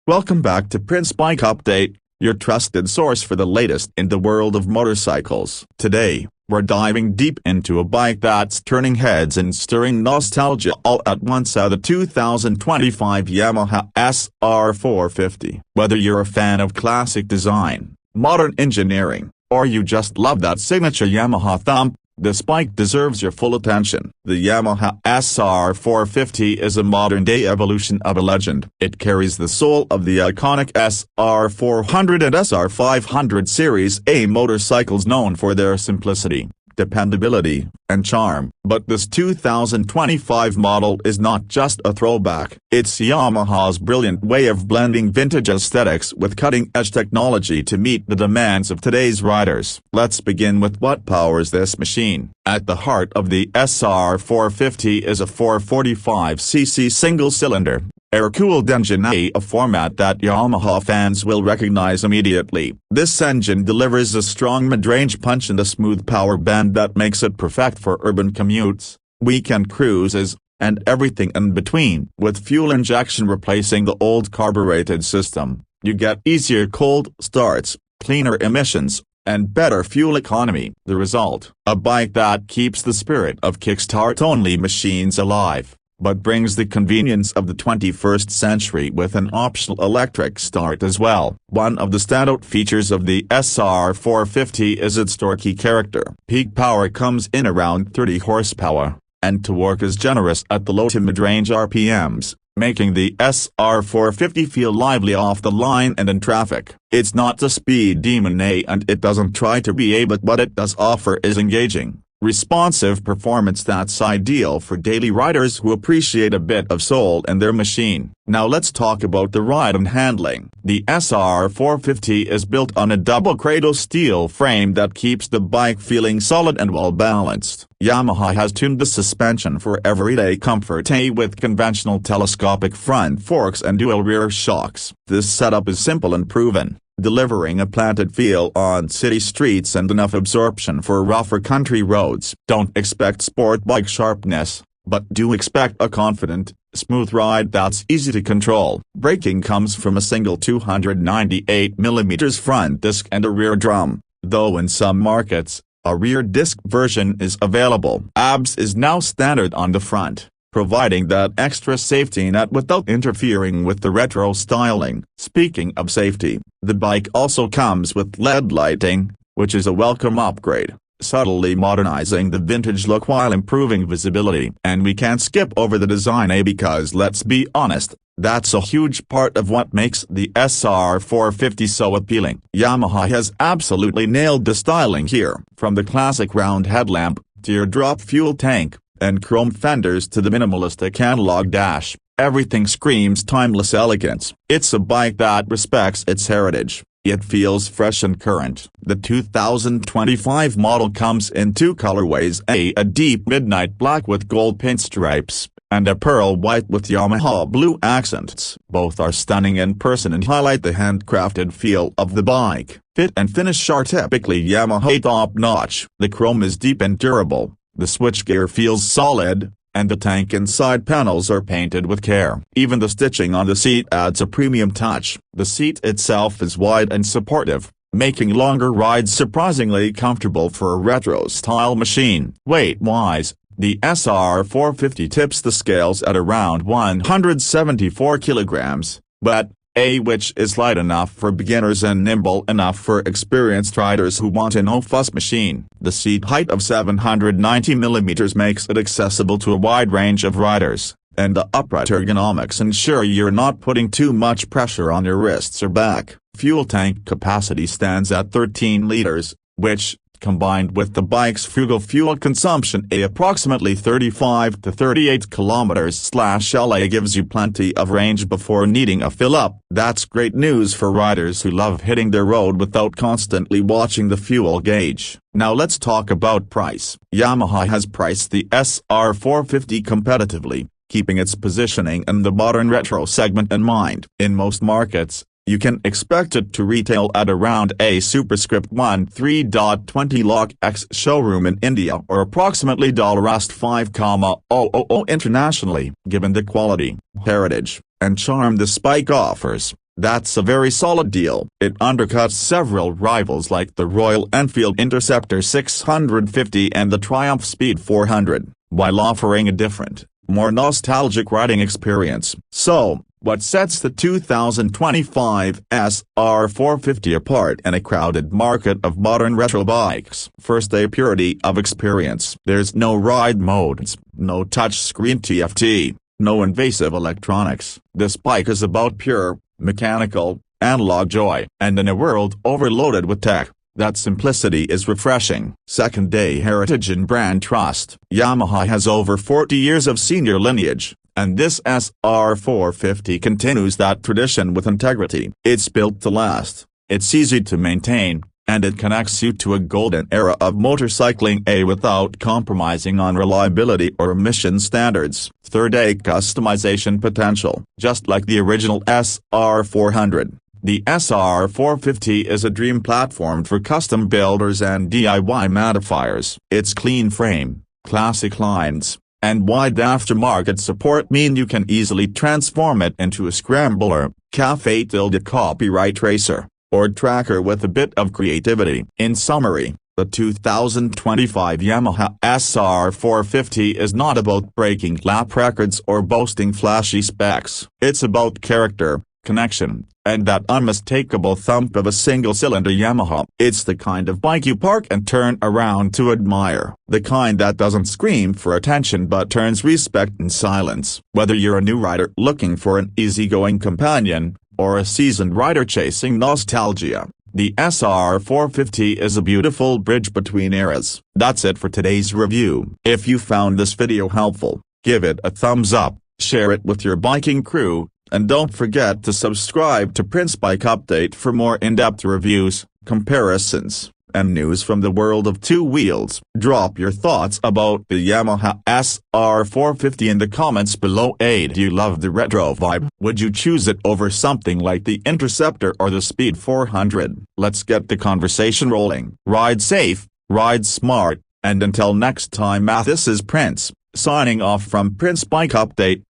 Welcome back to Prince Bike Update, your trusted source for the latest in the world of motorcycles. Today, we're diving deep into a bike that's turning heads and stirring nostalgia all at once: the 2025 Yamaha SR450. Whether you're a fan of classic design, modern engineering, or you just love that signature Yamaha thump, this bike deserves your full attention. The Yamaha SR450 is a modern-day evolution of a legend. It carries the soul of the iconic SR400 and SR500 Series A motorcycles, known for their simplicity, dependability, and charm. But this 2025 model is not just a throwback. It's Yamaha's brilliant way of blending vintage aesthetics with cutting-edge technology to meet the demands of today's riders. Let's begin with what powers this machine. At the heart of the SR450 is a 445cc single-cylinder, air-cooled engine, a format that Yamaha fans will recognize immediately. This engine delivers a strong mid-range punch and a smooth power band that makes it perfect for urban commutes, weekend cruises, and everything in between. With fuel injection replacing the old carbureted system, you get easier cold starts, cleaner emissions, and better fuel economy. The result: a bike that keeps the spirit of kickstart-only machines alive, but brings the convenience of the 21st century with an optional electric start as well. One of the standout features of the SR450 is its torquey character. Peak power comes in around 30 horsepower, and torque is generous at the low to mid-range RPMs, making the SR450 feel lively off the line and in traffic. It's not a speed demon, and it doesn't try to be, but what it does offer is engaging, responsive performance that's ideal for daily riders who appreciate a bit of soul in their machine. Now let's talk about the ride and handling. The SR450 is built on a double cradle steel frame that keeps the bike feeling solid and well balanced. Yamaha has tuned the suspension for everyday comfort, with conventional telescopic front forks and dual rear shocks. This setup is simple and proven, delivering a planted feel on city streets and enough absorption for rougher country roads. Don't expect sport bike sharpness, but do expect a confident, smooth ride that's easy to control. Braking comes from a single 298mm front disc and a rear drum, though in some markets, a rear disc version is available. ABS is now standard on the front, providing that extra safety net without interfering with the retro styling. Speaking of safety, the bike also comes with LED lighting, which is a welcome upgrade, subtly modernizing the vintage look while improving visibility. And we can't skip over the design, because let's be honest, that's a huge part of what makes the SR450 so appealing. Yamaha has absolutely nailed the styling here. From the classic round headlamp, teardrop fuel tank, and chrome fenders to the minimalistic analog dash, everything screams timeless elegance. It's a bike that respects its heritage. It feels fresh and current. The 2025 model comes in two colorways: a deep midnight black with gold pinstripes, and a pearl white with Yamaha blue accents. Both are stunning in person and highlight the handcrafted feel of the bike. Fit and finish are typically Yamaha top-notch. The chrome is deep and durable, the switchgear feels solid, and the tank and side panels are painted with care. Even the stitching on the seat adds a premium touch. The seat itself is wide and supportive, making longer rides surprisingly comfortable for a retro-style machine. Weight-wise, the SR450 tips the scales at around 174 kilograms, but which is light enough for beginners and nimble enough for experienced riders who want a no-fuss machine. The seat height of 790mm makes it accessible to a wide range of riders, and the upright ergonomics ensure you're not putting too much pressure on your wrists or back. Fuel tank capacity stands at 13 liters, which, combined with the bike's frugal fuel consumption, approximately 35 to 38 km/la, gives you plenty of range before needing a fill-up. That's great news for riders who love hitting their road without constantly watching the fuel gauge. Now let's talk about price. Yamaha has priced the SR450 competitively, keeping its positioning in the modern retro segment in mind. In most markets, you can expect it to retail at around a superscript 13.20 lakh ex showroom in India, or approximately $5,000 internationally. Given the quality, heritage, and charm this bike offers, That's a very solid deal. It undercuts several rivals like the Royal Enfield Interceptor 650 and the Triumph Speed 400, while offering a different, more nostalgic riding experience. So, what sets the 2025 SR450 apart in a crowded market of modern retro bikes? First, a purity of experience. There's no ride modes, no touchscreen TFT, no invasive electronics. This bike is about pure, mechanical, analog joy. And in a world overloaded with tech, that simplicity is refreshing. Second, a heritage and brand trust. Yamaha has over 40 years of senior lineage, and this SR450 continues that tradition with integrity. It's built to last, it's easy to maintain, and it connects you to a golden era of motorcycling without compromising on reliability or emission standards. Third, a customization potential. Just like the original SR400, the SR450 is a dream platform for custom builders and DIY modifiers. Its clean frame, classic lines, and wide aftermarket support mean you can easily transform it into a scrambler, cafe-copyright racer, or tracker with a bit of creativity. In summary, the 2025 Yamaha SR450 is not about breaking lap records or boasting flashy specs. It's about character, connection, and that unmistakable thump of a single-cylinder Yamaha. It's the kind of bike you park and turn around to admire. The kind that doesn't scream for attention but turns respect in silence. Whether you're a new rider looking for an easygoing companion, or a seasoned rider chasing nostalgia, the SR450 is a beautiful bridge between eras. That's it for today's review. If you found this video helpful, give it a thumbs up, share it with your biking crew, and don't forget to subscribe to Prince Bike Update for more in-depth reviews, comparisons, and news from the world of two wheels. Drop your thoughts about the Yamaha SR450 in the comments below. Do you love the retro vibe? Would you choose it over something like the Interceptor or the Speed 400? Let's get the conversation rolling. Ride safe, ride smart, and until next time, this is Prince, signing off from Prince Bike Update.